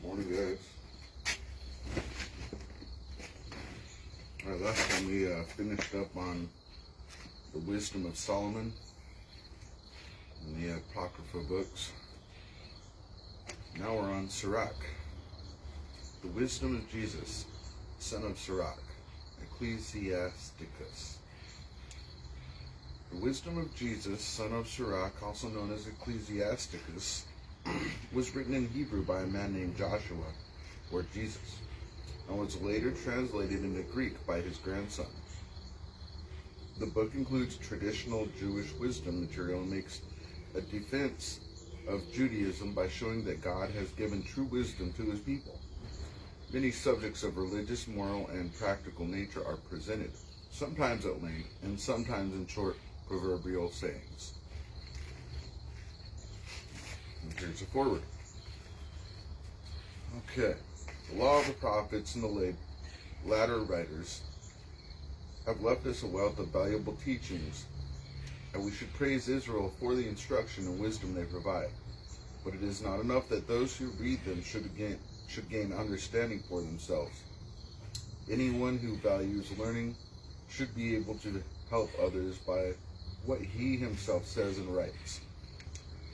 Morning, guys. All right, last time we finished up on the Wisdom of Solomon and the Apocrypha books. Now we're on Sirach, the Wisdom of Jesus, son of Sirach, Ecclesiasticus. The Wisdom of Jesus, son of Sirach, also known as Ecclesiasticus, was written in Hebrew by a man named Joshua, or Jesus, and was later translated into Greek by his grandson. The book includes traditional Jewish wisdom material and makes a defense of Judaism by showing that God has given true wisdom to his people. Many subjects of religious, moral, and practical nature are presented, sometimes at length and sometimes in short proverbial sayings. And here's a foreword. Okay. The law of the prophets and the latter writers have left us a wealth of valuable teachings, and we should praise Israel for the instruction and wisdom they provide. But it is not enough that those who read them should gain understanding for themselves. Anyone who values learning should be able to help others by what he himself says and writes.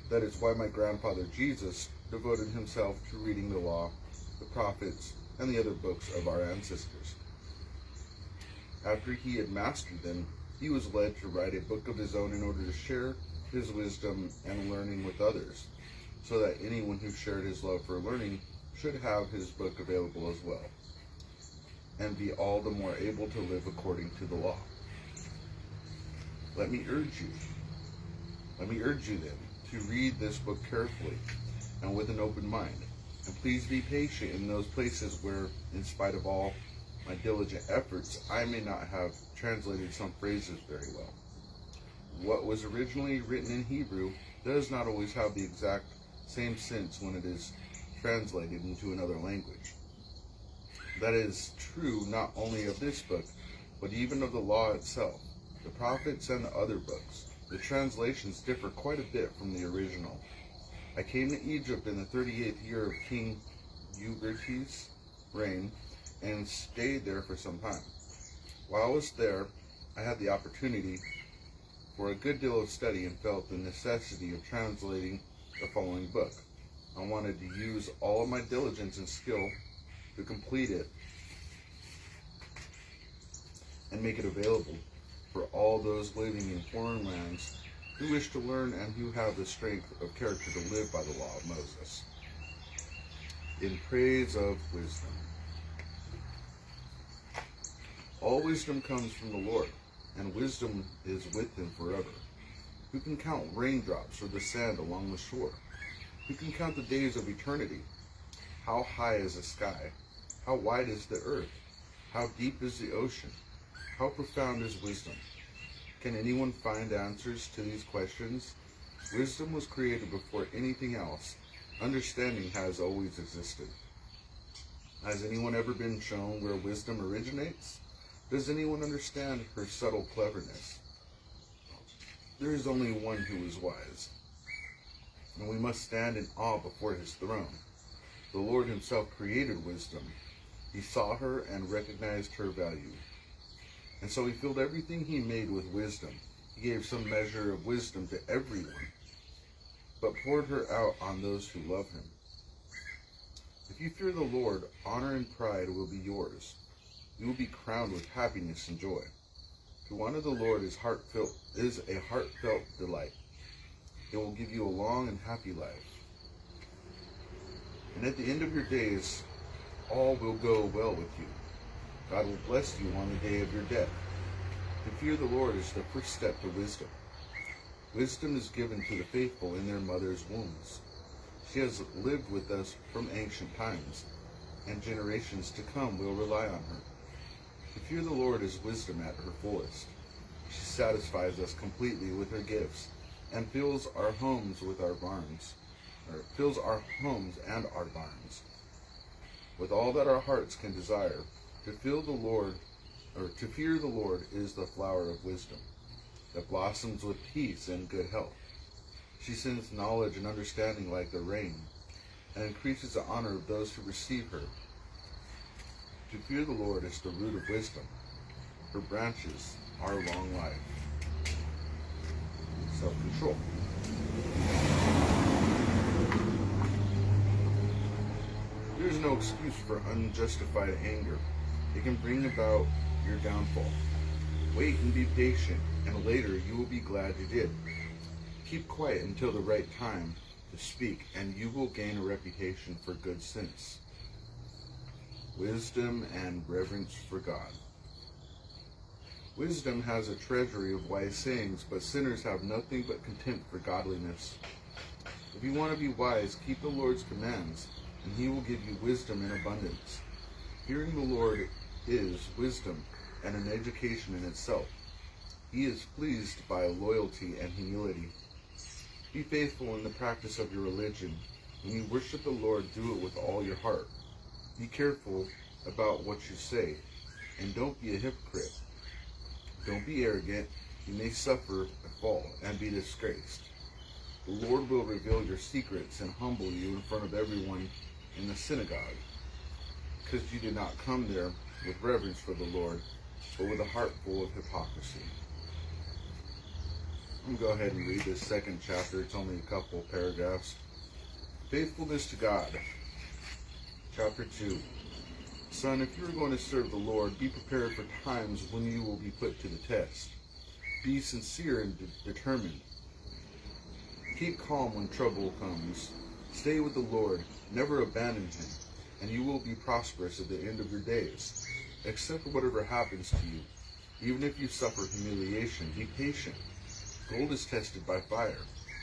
That is why my grandfather Jesus devoted himself to reading the law, the prophets, and the other books of our ancestors. After he had mastered them, he was led to write a book of his own in order to share his wisdom and learning with others, so that anyone who shared his love for learning should have his book available as well, and be all the more able to live according to the law. Let me urge you then to read this book carefully and with an open mind. And please be patient in those places where, in spite of all my diligent efforts, I may not have translated some phrases very well. What was originally written in Hebrew does not always have the exact same sense when it is translated into another language. That is true not only of this book, but even of the law itself, the prophets, and the other books. The translations differ quite a bit from the original. I came to Egypt in the 38th year of King Euergetes' reign and stayed there for some time. While I was there, I had the opportunity for a good deal of study and felt the necessity of translating the following book. I wanted to use all of my diligence and skill to complete it and make it available for all those living in foreign lands who wish to learn and who have the strength of character to live by the law of Moses. In praise of wisdom. All wisdom comes from the Lord, and wisdom is with him forever. Who can count raindrops or the sand along the shore? Who can count the days of eternity? How high is the sky? How wide is the earth? How deep is the ocean? How profound is wisdom? Can anyone find answers to these questions? Wisdom was created before anything else. Understanding has always existed. Has anyone ever been shown where wisdom originates? Does anyone understand her subtle cleverness? There is only one who is wise, and we must stand in awe before his throne. The Lord himself created wisdom. He saw her and recognized her value. And so he filled everything he made with wisdom. He gave some measure of wisdom to everyone, but poured her out on those who love him. If you fear the Lord, honor and pride will be yours. You will be crowned with happiness and joy. To honor the Lord is a heartfelt delight. It will give you a long and happy life. And at the end of your days, all will go well with you. God will bless you on the day of your death. To fear the Lord is the first step to wisdom. Wisdom is given to the faithful in their mother's wombs. She has lived with us from ancient times, and generations to come will rely on her. To fear the Lord is wisdom at her fullest. She satisfies us completely with her gifts, and fills our homes and our barns, with all that our hearts can desire. To fear the Lord is the flower of wisdom, that blossoms with peace and good health. She sends knowledge and understanding like the rain, and increases the honor of those who receive her. To fear the Lord is the root of wisdom. Her branches are long life. Self-control. There is no excuse for unjustified anger. It can bring about your downfall. Wait and be patient, and later you will be glad you did. Keep quiet until the right time to speak, and you will gain a reputation for good sense. Wisdom and reverence for God. Wisdom has a treasury of wise sayings, but sinners have nothing but contempt for godliness. If you want to be wise, keep the Lord's commands, and he will give you wisdom in abundance. Fearing the Lord is wisdom and an education in itself. He is pleased by loyalty and humility. Be faithful in the practice of your religion. When you worship the Lord, do it with all your heart. Be careful about what you say, and don't be a hypocrite. Don't be arrogant. You may suffer a fall and be disgraced. The Lord will reveal your secrets and humble you in front of everyone in the synagogue, because you did not come there with reverence for the Lord, but with a heart full of hypocrisy. I'm going to go ahead and read this second chapter. It's only a couple paragraphs. Faithfulness to God. Chapter 2. Son, if you are going to serve the Lord, be prepared for times when you will be put to the test. Be sincere and determined. Keep calm when trouble comes. Stay with the Lord. Never abandon him, and you will be prosperous at the end of your days. Accept whatever happens to you. Even if you suffer humiliation, be patient. Gold is tested by fire,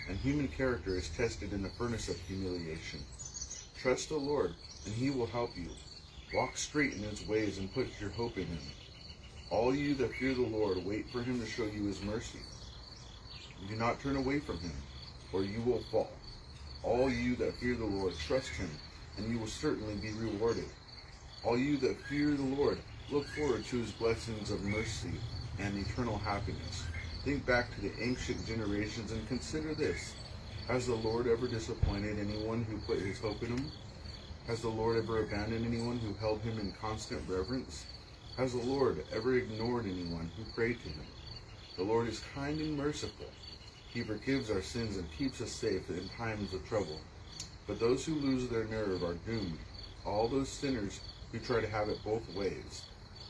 and human character is tested in the furnace of humiliation. Trust the Lord, and he will help you. Walk straight in his ways and put your hope in him. All you that fear the Lord, wait for him to show you his mercy. Do not turn away from him, or you will fall. All you that fear the Lord, trust him, and you will certainly be rewarded. All you that fear the Lord, look forward to his blessings of mercy and eternal happiness. Think back to the ancient generations and consider this. Has the Lord ever disappointed anyone who put his hope in him? Has the Lord ever abandoned anyone who held him in constant reverence? Has the Lord ever ignored anyone who prayed to him? The Lord is kind and merciful. He forgives our sins and keeps us safe in times of trouble. But those who lose their nerve are doomed. All those sinners who try to have it both ways.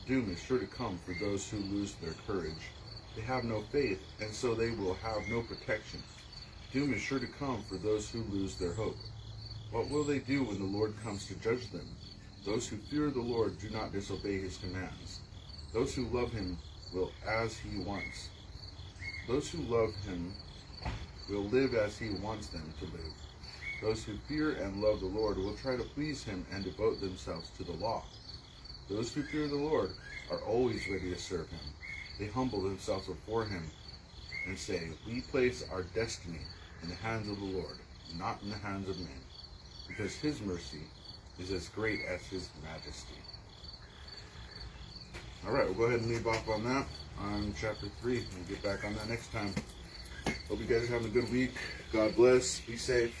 Doom is sure to come for those who lose their courage. They have no faith, and so they will have no protection. Doom is sure to come for those who lose their hope. What will they do when the Lord comes to judge them? Those who fear the Lord do not disobey his commands. Those who love him will as he wants. Those who love him will live as he wants them to live. Those who fear and love the Lord will try to please him and devote themselves to the law. Those who fear the Lord are always ready to serve him. They humble themselves before him and say, we place our destiny in the hands of the Lord, not in the hands of men, because his mercy is as great as his majesty. All right, we'll go ahead and leave off on that, on chapter 3. We'll get back on that next time. Hope you guys are having a good week. God bless. Be safe.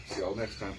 See y'all next time.